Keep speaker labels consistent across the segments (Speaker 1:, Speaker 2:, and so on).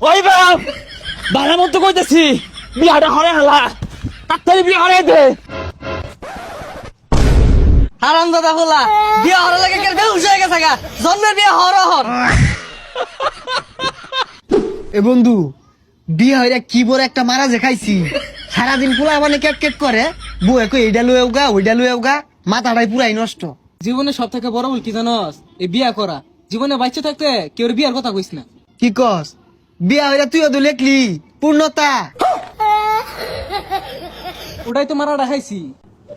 Speaker 1: ওই বাপ বাড়ার মতো কইতেছি বিয়াটা হরে হালা তাড়াতাড়ি বিয়া হরে দে।
Speaker 2: হারাম দাদা বলা বিয়া হওয়ার লাগে কেন বেহুশ হয়ে গেছে গা, জন্মের বিয়া হওয়ার হন।
Speaker 3: এ বন্ধু বিয়ে হইরা কি বড় একটা মারা যে খাইছি। সারাদিন পোলা মানে কেট কেট করে, বউয়ে কই এইডা লুয়েও গা ওইডা লুয়েও গা, মাথাটাই পুরাই নষ্ট।
Speaker 2: জীবনে সব থেকে বড় ভুল কি জানস? এই বিয়া করা। জীবনে বাচ্চা থাকতে কেউ বিয়ার কথা কইস না।
Speaker 3: কি কস? বিয়া হইরা তুইও তো লেখলি পূর্ণতা।
Speaker 2: ওটাই তো মারা খাইছি।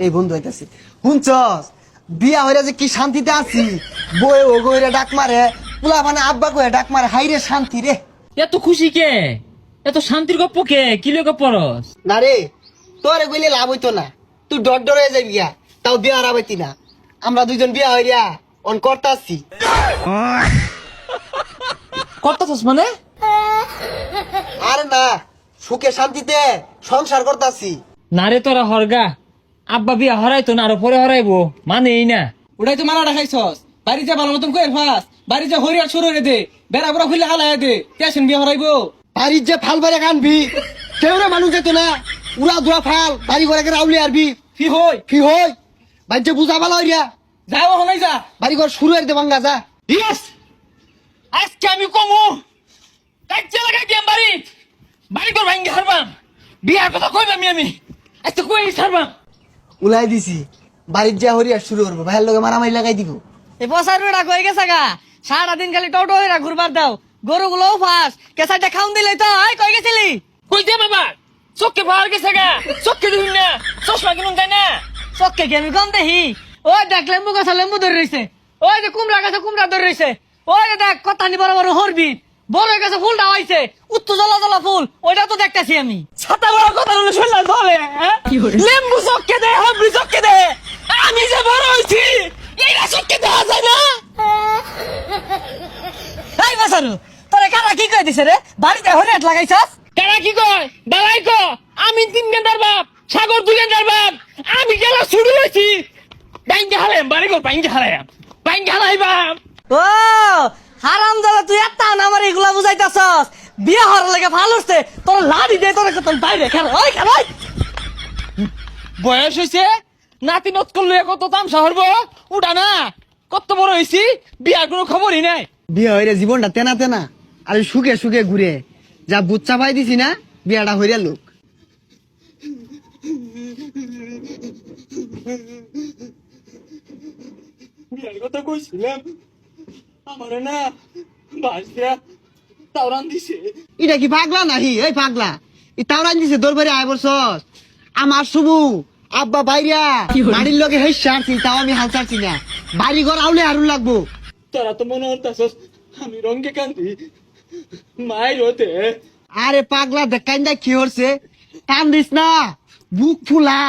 Speaker 3: এই বন্ধু হইতাছি শুনছস, বিয়া হইরা যে কি শান্তিতে আছি। বউয়ে ও গইরা ডাক মারে, পোলা মানে আব্বা কইরা ডাক মারে, হাই রে শান্তি রে।
Speaker 1: এত খুশি কে, এত শান্তির গপ্প কে, কি লোক পরস?
Speaker 3: না রে, তোরে কইলে লাভ হইতো না, তুই ডর ডর হয়ে যাবি গা, তাও বিয়া হারাবাইতি না। আমরা দুইজন বিয়া হইরা অন করতাছি।
Speaker 1: করতাছস মানে?
Speaker 3: আর না, সুখে শান্তিতে সংসার করতাছি।
Speaker 1: না রে তোরা হরগা, আব্বা বিয়া হরাইতো না, আরো পরে হরাইবো, মানে এই না।
Speaker 2: ওটাই তো মারা খাইছস। বাড়ি যা ভালো মতন কইর ফাস, বাড়ি যা হরিয়ার শুরু হয়ে দে, বেড়া বুড়া খুলে হালায় দে, টেনশন বিয়া হরাইবো।
Speaker 3: বাড়ির যে ফাল বাড়ি কানবি, কেউ রে মানুষ যেত না, উড়া দুরা ফাল বাড়ি ঘরে রাউলি আরবি
Speaker 2: কি হই
Speaker 3: কি হই, বাড়িতে বুঝা ভালো হইয়া
Speaker 2: যাও হনাই যা।
Speaker 3: বাড়ি ঘর শুরু হয়ে দে ভাঙ্গা যা।
Speaker 1: ইয়েস, আজকে আমি কমু কাচ্চা লাগাই দিয়াম বাড়ি, বাড়ি কর ভাঙ্গি হারবাম, বিয়ার কথা কইবাম আমি আজকে কই হারবাম।
Speaker 3: উলাই দিছি, বাড়ির যা হরিয়া শুরু করবো, ভাইয়ের লোকে মারামারি লাগাই দিব।
Speaker 2: এই বসার রোডা কই গেছে গা, সারাদিন খালি টোটো হইরা ঘুরবার দাও, গরুগুলোও ফাস, কেসাইটা খাউন দিলে তো। এই কই গেছিলি?
Speaker 1: কই দে বাবা, চোখে বাহার গেছে গা, চোখে দিন না, চশমা কিনুন তাই না।
Speaker 2: চক্কে কি আমি কম দেখি? ওই দেখ লেম্বু গাছে লেম্বু ধরে রইছে, ওই যে কুমড়া গাছে কুমড়া ধরে রইছে, ওই যে দেখ কতানি বড় বড় হরবি, বড় গাছে ফুলটা হইছে, উত্তর জলা জলা ফুল, ওইটা তো দেখতেছি আমি।
Speaker 1: ছাতা বড় কথা বলে শুনলাম ধরে, লেম্বু চোখে দে, হাবড়ি চোখে দে, আমি যে বড় হইছি এইটা চোখে দেওয়া যায় না।
Speaker 2: এই বাসারু, তোরে কারা কি কই দিছে রে? বাড়িতে হরিয়াট লাগাইছস?
Speaker 1: তারা কি কয় দালাই ক, আমি 3 ঘন্টার বাপ, সাগর 2 ঘন্টার বাপ, আমি গেলা শুরু হইছি বাইঙ্গে হারাম, বাড়ি কর বাইঙ্গে হারাম, বাইঙ্গে হারাই বাপ।
Speaker 2: ও হারাম দাদা, তুই এত আমার এগুলা বুঝাইতাছস? বিয়া হওয়ার লাগে ভালো হচ্ছে, তোর লাড়ি দে, তোর তোর বাইরে খেলা, ওই খেলা।
Speaker 1: বয়স হয়েছে নাতি নত করলে কত তামসা হরবো, উঠা না কত বড় হয়েছি, বিয়ার কোনো খবরই নাই।
Speaker 3: বিয়া হইরা জীবনটা তেনা তেনা আর সুখে সুখে ঘুরে যা বুচ্চা পাই দিছি না, বিয়াটা হইরা লোক।
Speaker 1: বিয়ার কথা কইছিলাম, আমার না বাসা তাওরান দিছে।
Speaker 3: এটা কি পাগলা নাহি? এই পাগলা, ই তাওরান দিছে দরবারে আয় বছর। আমার শুভু আব্বা বাইরা বাড়ির লগে হেস ছাড়ছি, তাও আমি হাল ছাড়ছি না। বাড়ি ঘর আউলে আরুন লাগবো।
Speaker 1: তোরা তো মনে হতাছস আমি রঙ্গে কান্দি মায়ের হতে।
Speaker 3: আরে পাগলা দেখাইন্দা কি হচ্ছে, টান দিস না, বুক ফুলা।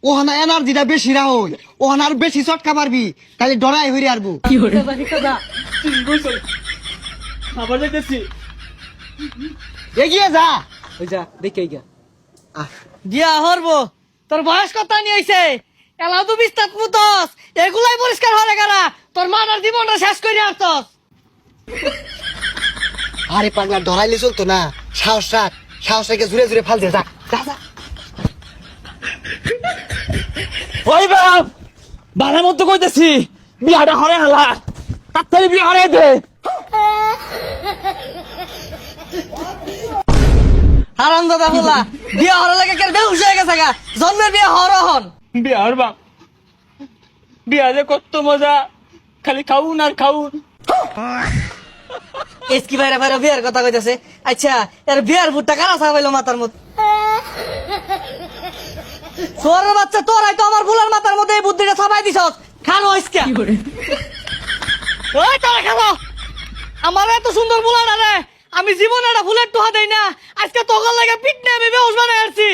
Speaker 3: ওহনা এনার্জিটা বেশি রাহল, ওহনা আর বেশি চটকা মারবি, তাহলে ডরাই হইরে আরবো।
Speaker 1: আবার যাইতেছি,
Speaker 3: এগিয়ে যা।
Speaker 2: ওই যা দেখে গা
Speaker 3: আহ,
Speaker 2: বিয়া হরবো, তোর বয়স কত নিয়েছে? এলাও তো বিস্তার মুতস, এগুলাই পরিষ্কার হরে গারা, তোর মানার জীবনটা শেষ করে আসতস।
Speaker 3: আরে পাগলা ডরাইলে চলতো না, সাহস রাখ, সাহস রেখে জুড়ে জুড়ে ফাল দে, যা যা যা।
Speaker 1: ওই বাপ বাড়ার মতো কইতেছি বিয়াটা হরে হালা তাড়াতাড়ি বিয়া হরে দে।
Speaker 2: হারাম দাদা বলা বিয়া হওয়ার লাগে কেন বেহুশ হয়ে গেছে গা, জন্মের বিয়া হওয়ার হন।
Speaker 1: বিয়া হর বাপ, বিয়া যে কত মজা, খালি খাউন আর খাউন।
Speaker 2: এসকি ভাইরা ভাইরা বিয়ার কথা কইতাছে। আচ্ছা এর বিয়ার ভুট্টা কারা চাপাইলো মাথার মধ্যে? সোরের বাচ্চা, তোরাই তো আমার ফুলার মাথার মধ্যে এই বুদ্ধিটা চাপাই দিছস। খানো আজকে ওই তোরা খাবো, আমার এত সুন্দর ফুলার রে, আমি জীবনে একটা ফুলের টোহা দেই না, আজকে তোকার লাগে পিটনে আমি বেহুশ বানাই আসছি।